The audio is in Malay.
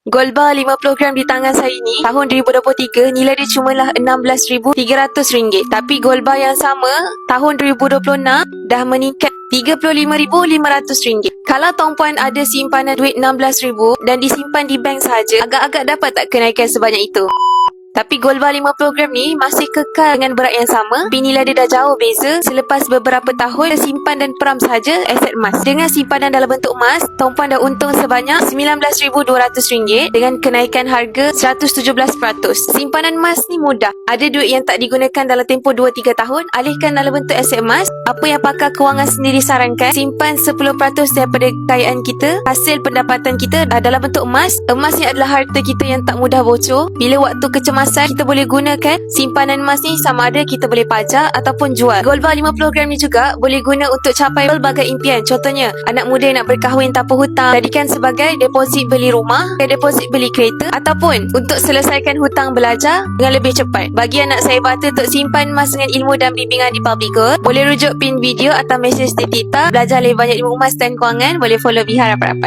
Gold bar 50 gram di tangan saya ni tahun 2023 nilai dia cumalah RM16,300. Tapi gold bar yang sama tahun 2026 dah meningkat RM35,500. Kalau tuan-puan ada simpanan duit RM16,000 dan disimpan di bank sahaja, agak-agak dapat tak kenaikan sebanyak itu? Tapi gold bar 50 gram ni masih kekal dengan berat yang sama, tapi nilai dia dah jauh beza selepas beberapa tahun simpan dan peram sahaja aset emas. Dengan simpanan dalam bentuk emas, tuan-puan dah untung sebanyak RM19,200 dengan kenaikan harga 117%. Simpanan emas ni mudah. Ada duit yang tak digunakan dalam tempoh 2-3 tahun, alihkan dalam bentuk aset emas. Apa yang pakar kewangan sendiri sarankan, simpan 10% daripada kekayaan kita, hasil pendapatan kita dalam bentuk emas. Emas ni adalah harta kita yang tak mudah bocor. Bila waktu kecemasan kita boleh gunakan simpanan emas ni, sama ada kita boleh pajak ataupun jual. Gold bar 50 gram ni juga boleh guna untuk capai pelbagai impian. Contohnya, anak muda yang nak berkahwin tanpa hutang, jadikan sebagai deposit beli rumah, deposit beli kereta, ataupun untuk selesaikan hutang belajar dengan lebih cepat. Bagi anak saya bata untuk simpan emas dengan ilmu dan bimbingan di Public Gold, boleh rujuk pin video atau mesej di TikTok. Belajar lebih banyak ilmu emas dan kewangan, boleh follow Biha rapat-rapat.